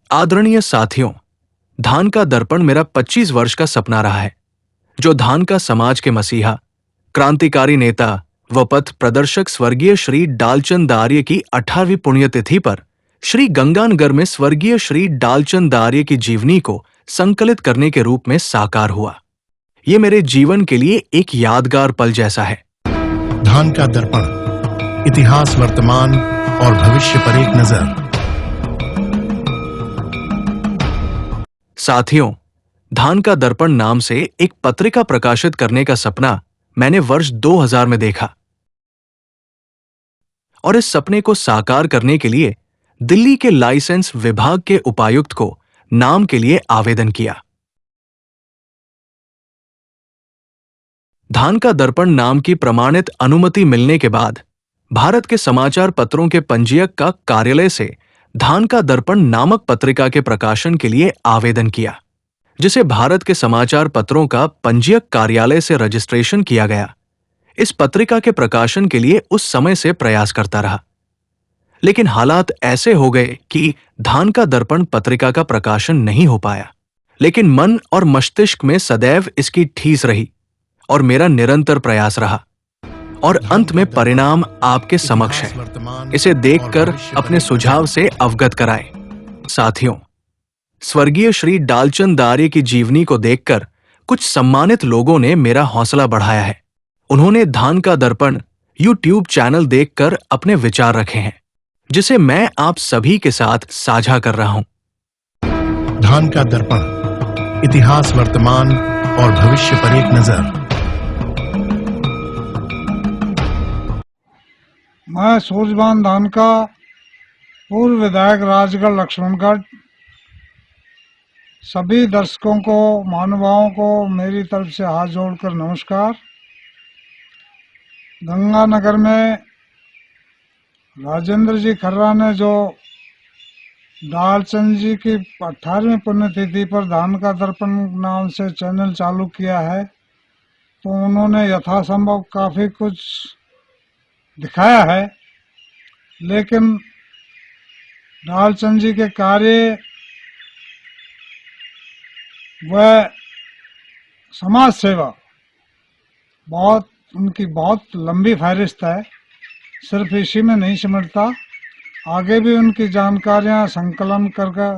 आदरणीय साथियों, धान का दर्पण मेरा 25 वर्ष का सपना रहा है, जो धान का समाज के मसीहा, क्रांतिकारी नेता व पथ प्रदर्शक स्वर्गीय श्री डालचंद दार्य की 18वीं पुण्यतिथि पर श्री गंगानगर में स्वर्गीय श्री डालचंद दार्य की जीवनी को संकलित करने के रूप में साकार हुआ। ये मेरे जीवन के लिए एक यादगार पल जैसा है। धान का दर्पण, इतिहास, वर्तमान और भविष्य पर एक नजर। साथियों, धान का दर्पण नाम से एक पत्रिका प्रकाशित करने का सपना मैंने वर्ष 2000 में देखा और इस सपने को साकार करने के लिए दिल्ली के लाइसेंस विभाग के उपायुक्त को नाम के लिए आवेदन किया। धान का दर्पण नाम की प्रमाणित अनुमति मिलने के बाद भारत के समाचार पत्रों के पंजीयक का कार्यालय से धान का दर्पण नामक पत्रिका के प्रकाशन के लिए आवेदन किया, जिसे भारत के समाचार पत्रों का पंजीयक कार्यालय से रजिस्ट्रेशन किया गया। इस पत्रिका के प्रकाशन के लिए उस समय से प्रयास करता रहा, लेकिन हालात ऐसे हो गए कि धान का दर्पण पत्रिका का प्रकाशन नहीं हो पाया। लेकिन मन और मस्तिष्क में सदैव इसकी ठीस रही और मेरा निरंतर प्रयास रहा, और अंत में परिणाम आपके समक्ष है। इसे देखकर अपने सुझाव से अवगत कराएं। साथियों, स्वर्गीय श्री डालचंद दार्य की जीवनी को देखकर कुछ सम्मानित लोगों ने मेरा हौसला बढ़ाया है। उन्होंने धान का दर्पण YouTube चैनल देखकर अपने विचार रखे हैं, जिसे मैं आप सभी के साथ साझा कर रहा हूं। धान का दर्पण, इतिहास, वर्तमान और भविष्य पर एक नजर। मैं सूरजभान धान का पूर्व विधायक राजगढ़ लक्ष्मणगढ़ सभी दर्शकों को, महानुभावों को मेरी तरफ से हाथ जोड़कर नमस्कार। गंगानगर में राजेंद्र जी खर्रा ने जो डालचंद जी की 18वीं पुण्यतिथि पर धान का दर्पण नाम से चैनल चालू किया है, तो उन्होंने यथासंभव काफ़ी कुछ दिखाया है, लेकिन डालचंद जी के कार्य व समाज सेवा उनकी बहुत लंबी फहरिस्त है। सिर्फ इसी में नहीं सिमटता, आगे भी उनकी जानकारियां संकलन करके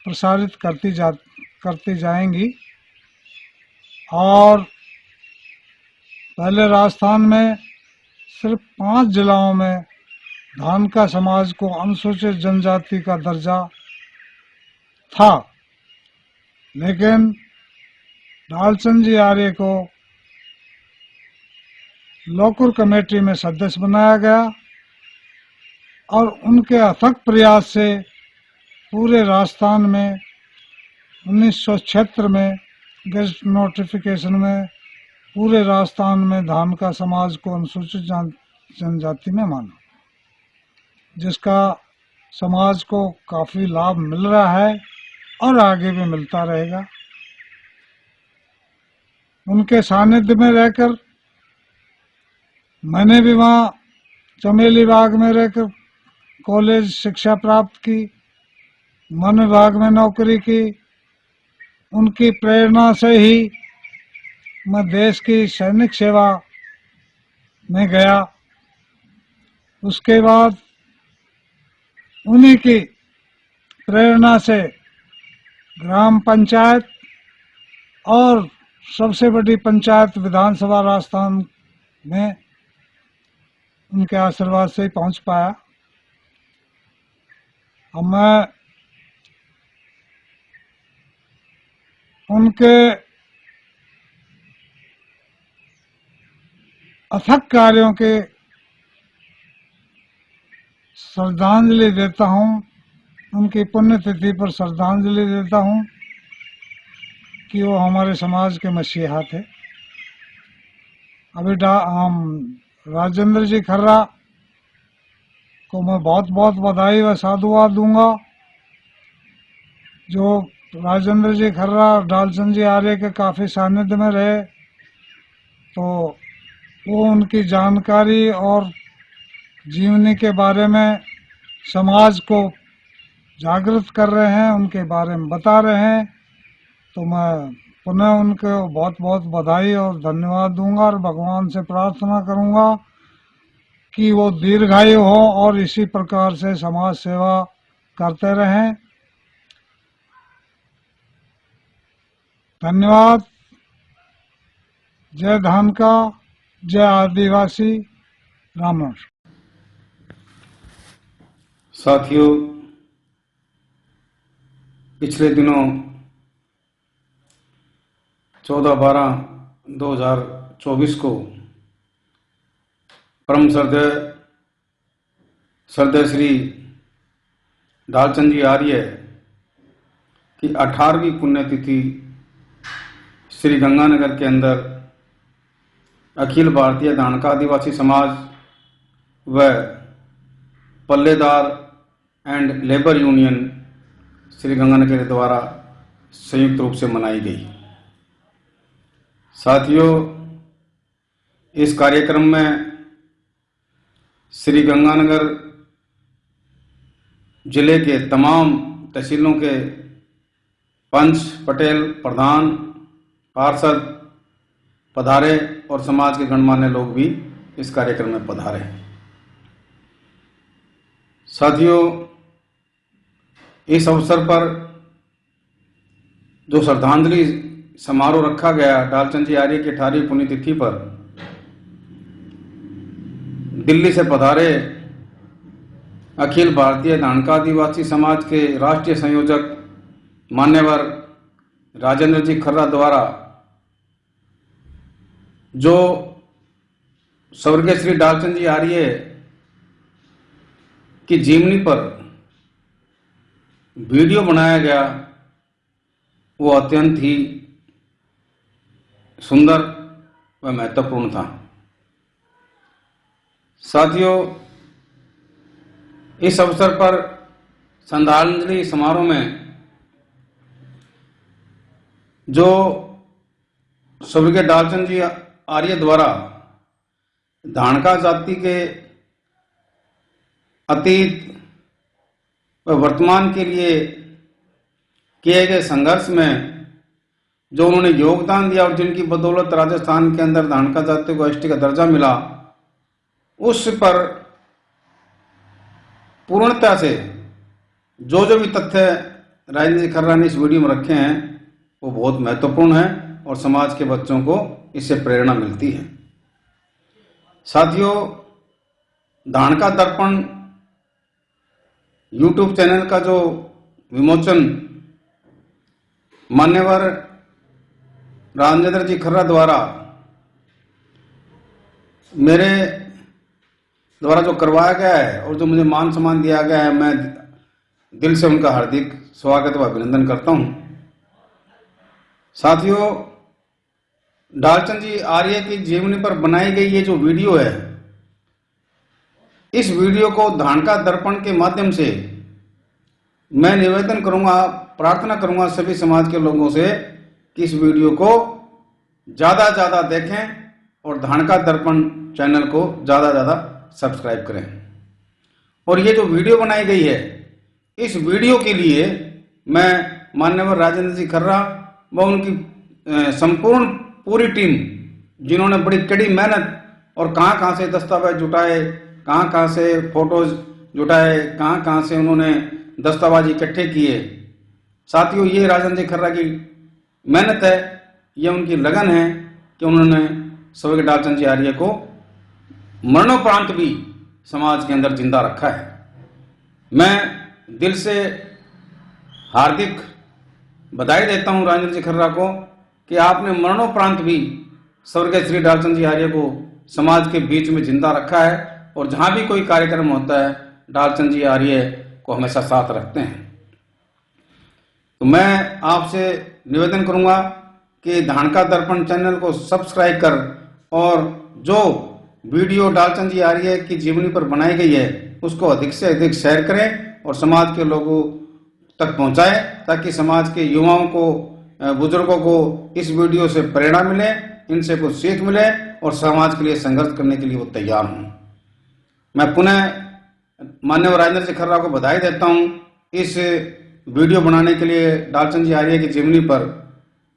प्रसारित करती जाएंगी। और पहले राजस्थान में सिर्फ 5 जिलाओं में धान का समाज को अनुसूचित जनजाति का दर्जा था, लेकिन डालचंद जी आर्य को लोकुर कमेटी में सदस्य बनाया गया और उनके अथक प्रयास से पूरे राजस्थान में 1976 में गेजेट नोटिफिकेशन में पूरे राजस्थान में धान का समाज को अनुसूचित जनजाति में माना, जिसका समाज को काफ़ी लाभ मिल रहा है और आगे भी मिलता रहेगा। उनके सानिध्य में रहकर मैंने भी वहाँ चमेली बाग में रहकर कॉलेज शिक्षा प्राप्त की, वन विभाग में नौकरी की। उनकी प्रेरणा से ही मैं देश की सैनिक सेवा में गया। उसके बाद उन्हीं की प्रेरणा से ग्राम पंचायत और सबसे बड़ी पंचायत विधानसभा राजस्थान में उनके आशीर्वाद से ही पहुंच पाया। अब मैं उनके अथक कार्यों के श्रद्धांजलि देता हूँ, उनकी पुण्यतिथि पर श्रद्धांजलि देता हूँ कि वो हमारे समाज के मसीहा थे। अभी राजेंद्र जी खर्रा को मैं बहुत बहुत बधाई व साधुवाद दूंगा। जो राजेंद्र जी खर्रा डालचंद जी आर्य के काफ़ी सानिध्य में रहे, तो वो उनकी जानकारी और जीवनी के बारे में समाज को जागृत कर रहे हैं, उनके बारे में बता रहे हैं। तो मैं पुनः उनको बहुत बहुत बधाई और धन्यवाद दूंगा और भगवान से प्रार्थना करूंगा कि वो दीर्घायु हो और इसी प्रकार से समाज सेवा करते रहें। धन्यवाद। जय धानका, जय आदिवासी। राम राम। साथियों, पिछले दिनों 14/12/2024 को परम श्रद्धेय श्री ढालचंद जी आर्य की 18वीं पुण्यतिथि श्री गंगानगर के अंदर अखिल भारतीय धानका आदिवासी समाज व पल्लेदार and labour union Sri Ganganagar के द्वारा संयुक्त रूप से मनाई गई। साथियों, इस कार्यक्रम में श्री गंगानगर जिले के तमाम तहसीलों के पंच, पटेल, प्रधान, पार्षद पधारे और समाज के गणमान्य लोग भी इस कार्यक्रम में पधारे। साथियों, इस अवसर पर जो श्रद्धांजलि समारोह रखा गया ढालचंद जी आर्य की 18वीं पुण्यतिथि पर, दिल्ली से पधारे अखिल भारतीय धानका आदिवासी समाज के राष्ट्रीय संयोजक मान्यवर राजेंद्र जी खर्रा द्वारा जो स्वर्गीय श्री ढालचंद जी आर्य की जीवनी पर वीडियो बनाया गया, वो अत्यंत ही सुंदर व महत्वपूर्ण था। साथियों, इस अवसर पर श्रद्धांजलि समारोह में जो स्वर्गीय ढालचंद जी आर्य द्वारा धानका जाति के अतीत व वर्तमान के लिए किए गए संघर्ष में जो उन्होंने योगदान दिया और जिनकी बदौलत राजस्थान के अंदर धानका जाति को एसटी का दर्जा मिला, उस पर पूर्णता से जो भी तथ्य राजेंद्र जी खर्रा ने इस वीडियो में रखे हैं वो बहुत महत्वपूर्ण है और समाज के बच्चों को इससे प्रेरणा मिलती है। साथियों, धानका दर्पण यूट्यूब चैनल का जो विमोचन मान्यवर राजेंद्र जी खर्रा द्वारा मेरे द्वारा जो करवाया गया है और जो मुझे मान सम्मान दिया गया है, मैं दिल से उनका हार्दिक स्वागत व अभिनंदन करता हूं। साथियों, ढालचंद जी आर्य की जीवनी पर बनाई गई ये जो वीडियो है, इस वीडियो को धानका दर्पण के माध्यम से मैं निवेदन करूंगा, प्रार्थना करूंगा सभी समाज के लोगों से कि इस वीडियो को ज्यादा ज्यादा देखें और धानका दर्पण चैनल को ज्यादा ज्यादा सब्सक्राइब करें। और ये जो वीडियो बनाई गई है, इस वीडियो के लिए मैं माननीय राजेंद्र जी खर्रा व उनकी संपूर्ण पूरी टीम, जिन्होंने बड़ी कड़ी मेहनत और कहां से दस्तावेज जुटाए, कहां से फोटोज जुटाए, कहां से उन्होंने दस्तावेज इकट्ठे किए। साथियों, ये राजेंद्र जी खर्रा की मेहनत है, ये उनकी लगन है कि उन्होंने स्वर्गीय ढालचंद जी आर्य को मरणोपरांत भी समाज के अंदर जिंदा रखा है। मैं दिल से हार्दिक बधाई देता हूं राजेंद्र जी खर्रा को कि आपने मरणोपरांत भी स्वर्गीय श्री ढालचंद जी आर्य को समाज के बीच में जिंदा रखा है और जहां भी कोई कार्यक्रम होता है ढालचंद जी आर्य को हमेशा साथ रखते हैं। तो मैं आपसे निवेदन करूंगा कि धानका दर्पण चैनल को सब्सक्राइब कर और जो वीडियो ढालचंद जी आर्य की जीवनी पर बनाई गई है उसको अधिक से अधिक शेयर करें और समाज के लोगों तक पहुंचाएं, ताकि समाज के युवाओं को, बुजुर्गों को इस वीडियो से प्रेरणा मिले, इनसे कुछ सीख मिले और समाज के लिए संघर्ष करने के लिए वो तैयार हों। मैं पुनः माननीय राजेंद्र जी खर्रा को बधाई देता हूं इस वीडियो बनाने के लिए डालचंद जी आर्य की जीवनी पर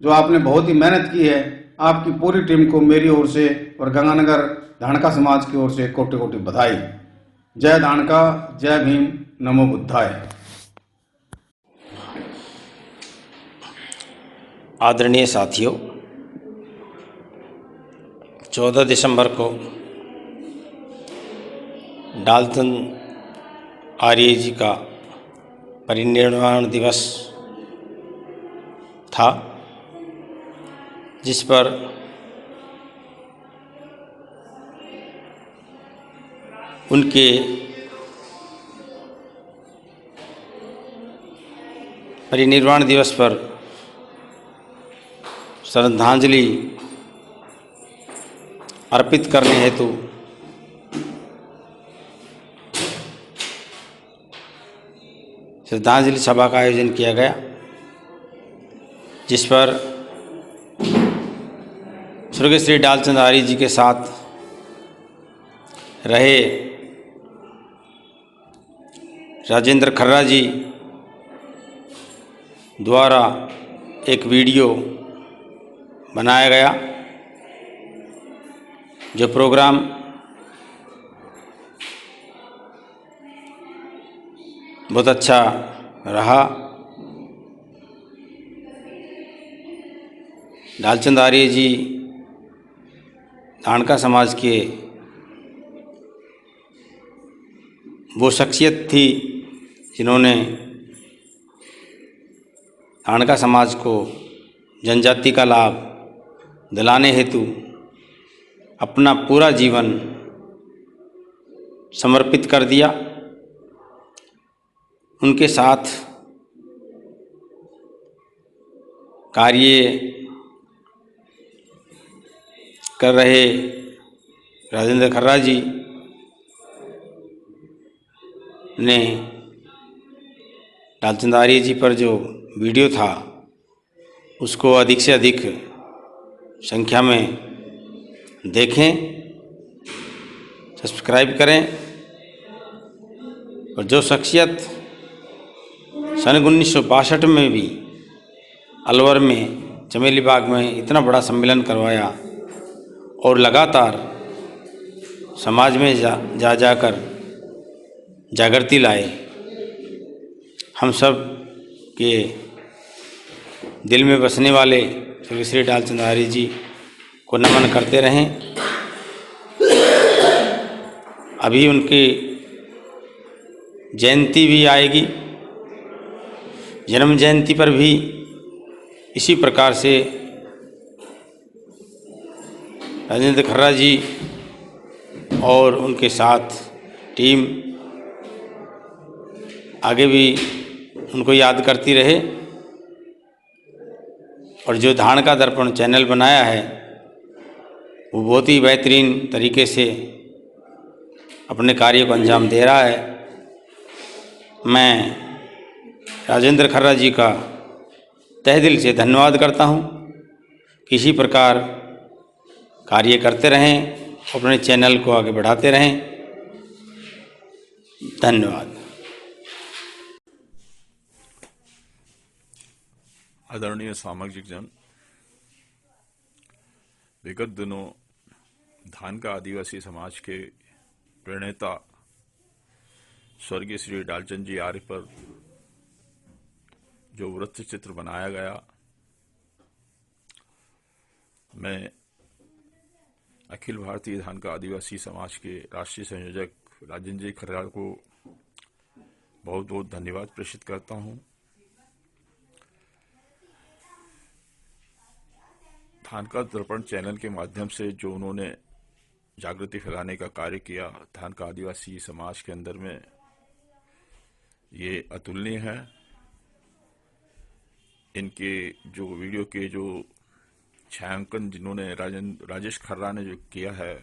जो आपने बहुत ही मेहनत की है, आपकी पूरी टीम को मेरी ओर से और गंगानगर धानका समाज की ओर से कोटि कोटि बधाई। जय धानका, जय भीम, नमो बुद्धाय। आदरणीय साथियों, 14 दिसंबर को डाल्टन आर्य जी का परिनिर्वाण दिवस था, जिस पर उनके परिनिर्वाण दिवस पर श्रद्धांजलि अर्पित करने हेतु श्रद्धांजलि सभा का आयोजन किया गया, जिस पर स्वर्गीय श्री डालचंद आर्य जी के साथ रहे राजेंद्र खर्रा जी द्वारा एक वीडियो बनाया गया, जो प्रोग्राम बहुत अच्छा रहा। डालचंद आर्य जी धानका समाज के वो शख्सियत थी जिन्होंने धानका समाज को जनजाति का लाभ दिलाने हेतु अपना पूरा जीवन समर्पित कर दिया। उनके साथ कार्य कर रहे राजेंद्र खर्रा जी ने डालचंद आर्य जी पर जो वीडियो था उसको अधिक से अधिक संख्या में देखें, सब्सक्राइब करें, और जो शख्सियत सन 1962 में भी अलवर में चमेली बाग में इतना बड़ा सम्मेलन करवाया और लगातार समाज में जा जाकर जागृति लाए, हम सब के दिल में बसने वाले श्री डालचंद आर्य जी को नमन करते रहें। अभी उनकी जयंती भी आएगी, जन्म जयंती पर भी इसी प्रकार से राजेंद्र खर्रा जी और उनके साथ टीम आगे भी उनको याद करती रहे, और जो धानका दर्पण चैनल बनाया है वो बहुत ही बेहतरीन तरीके से अपने कार्य को अंजाम दे रहा है। मैं राजेंद्र खर्रा जी का तहे दिल से धन्यवाद करता हूँ। किसी प्रकार कार्य करते रहें, अपने चैनल को आगे बढ़ाते रहें। धन्यवाद। आदरणीय सामाजिक जन, विगत दिनों धानका आदिवासी समाज के प्रणेता स्वर्गीय श्री डालचंद जी आर्य पर जो वृत्त चित्र बनाया गया, मैं अखिल भारतीय धानका आदिवासी समाज के राष्ट्रीय संयोजक राजेंद्र जी खर्रा को बहुत बहुत धन्यवाद प्रेषित करता हूं। धानका दर्पण चैनल के माध्यम से जो उन्होंने जागृति फैलाने का कार्य किया धानका आदिवासी समाज के अंदर में, ये अतुलनीय है। इनके जो वीडियो के जो छायांकन जिन्होंने राजेश खर्रा ने जो किया है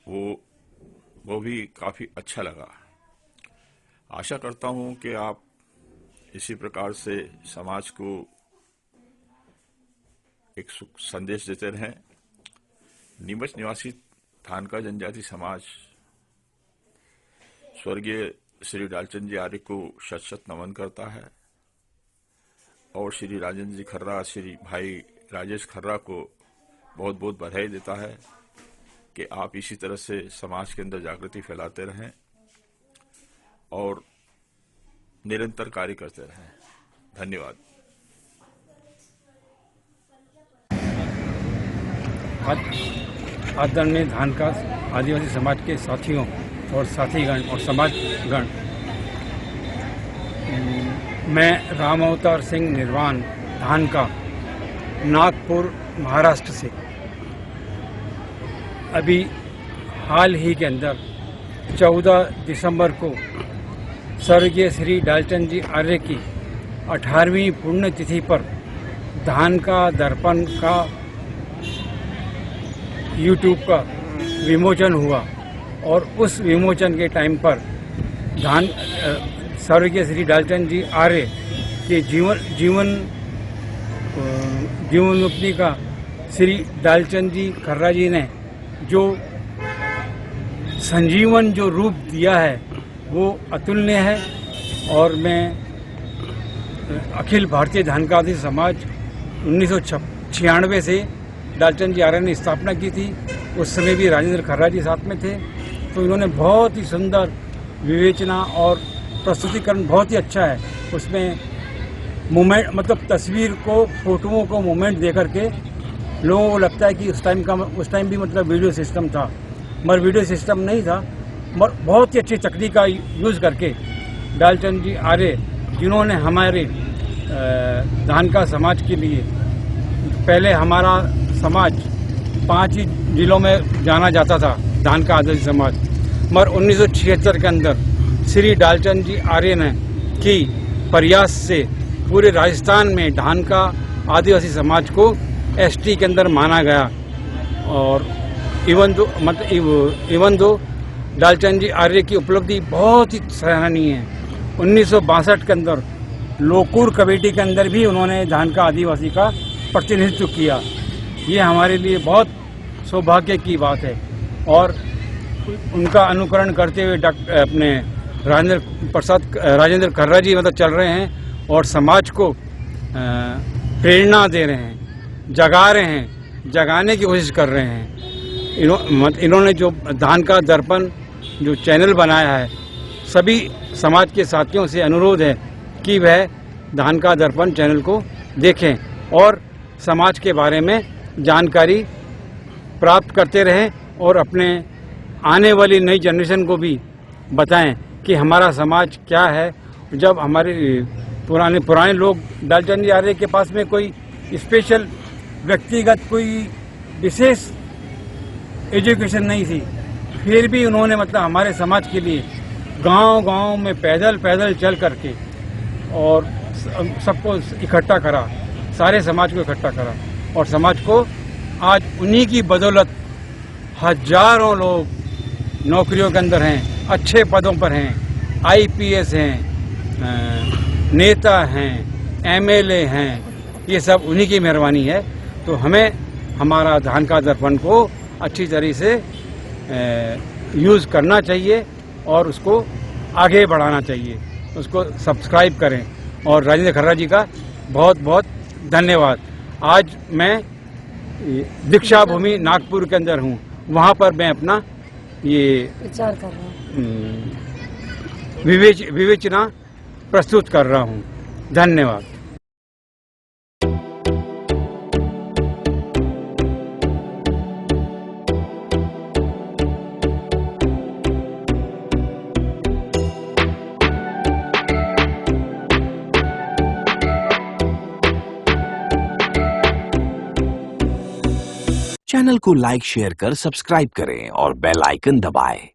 वो भी काफी अच्छा लगा। आशा करता हूं कि आप इसी प्रकार से समाज को एक संदेश देते रहें। नीमच निवासी धानका जनजाति समाज स्वर्गीय श्री डालचंद जी आर्य को शत शत नमन करता है और श्री राजेंद्र जी खर्रा, श्री भाई राजेश खर्रा को बहुत बहुत बधाई देता है कि आप इसी तरह से समाज के अंदर जागृति फैलाते रहें और निरंतर कार्य करते रहें। धन्यवाद। आदरणीय धानका आदिवासी समाज के साथियों और साथीगण और समाजगण, मैं राम अवतार सिंह निर्वाण धानका, नागपुर, महाराष्ट्र से अभी हाल ही के अंदर 14 दिसंबर को स्वर्गीय श्री डालचंद जी आर्य की 18वीं पुण्यतिथि पर धानका दर्पण का यूट्यूब का विमोचन हुआ और उस विमोचन के टाइम पर स्वर्गीय श्री डालचंद जी आर्य के जीवनोक्ति का श्री डालचंद जी खर्रा जी ने जो संजीवन जो रूप दिया है वो अतुलनीय है। और मैं अखिल भारतीय धानका आदिवासी समाज 1996 से डालचंद जी आर्य ने स्थापना की थी। उस समय भी राजेंद्र खर्रा जी साथ में थे, तो इन्होंने बहुत ही सुंदर विवेचना और प्रस्तुतिकरण बहुत ही अच्छा है। उसमें मोमेंट मतलब तस्वीर को, फोटोओं को मोमेंट दे करके लोगों को लगता है कि उस टाइम भी मतलब वीडियो सिस्टम था, मगर वीडियो सिस्टम नहीं था। मगर बहुत ही अच्छी तकनीक का यूज़ करके डालचंद जी आर्य, जिन्होंने हमारे धानका समाज के लिए, पहले हमारा समाज 5 ही जिलों में जाना जाता था धानका आदिवासी समाज, मगर 1976 के अंदर श्री डालचंद जी आर्य ने की प्रयास से पूरे राजस्थान में धानका आदिवासी समाज को एसटी के अंदर माना गया। और इवन दो डालचंद जी आर्य की उपलब्धि बहुत ही सराहनीय है। 1962 के अंदर लोकूर कमेटी के अंदर भी उन्होंने धानका आदिवासी का प्रतिनिधित्व किया। ये हमारे लिए बहुत सौभाग्य की बात है और उनका अनुकरण करते हुए अपने राजेंद्र खर्रा जी मतलब चल रहे हैं और समाज को प्रेरणा दे रहे हैं, जगा रहे हैं, जगाने की कोशिश कर रहे हैं। इन्होंने जो धानका दर्पण जो चैनल बनाया है, सभी समाज के साथियों से अनुरोध है कि वह धानका दर्पण चैनल को देखें और समाज के बारे में जानकारी प्राप्त करते रहें और अपने आने वाली नई जनरेशन को भी बताएं कि हमारा समाज क्या है। जब हमारे पुराने लोग, डालचंद जी आर्य के पास में कोई स्पेशल व्यक्तिगत कोई विशेष एजुकेशन नहीं थी, फिर भी उन्होंने मतलब हमारे समाज के लिए गांव-गांव में पैदल चल करके और सबको इकट्ठा करा, सारे समाज को इकट्ठा करा और समाज को आज उन्हीं की बदौलत हजारों लोग नौकरियों के अंदर हैं, अच्छे पदों पर हैं, आईपीएस हैं, नेता हैं, एमएलए हैं। ये सब उन्हीं की मेहरबानी है। तो हमें हमारा धानका दर्पण को अच्छी तरह से यूज़ करना चाहिए और उसको आगे बढ़ाना चाहिए। उसको सब्सक्राइब करें और राजेंद्र खर्रा जी का बहुत बहुत धन्यवाद। आज मैं दीक्षा भूमि नागपुर के अंदर हूँ, वहाँ पर मैं अपना ये विचार कर रहा हूँ, विवेचना प्रस्तुत कर रहा हूँ। धन्यवाद। चैनल को लाइक, शेयर कर सब्सक्राइब करें और बेल आइकन दबाएं।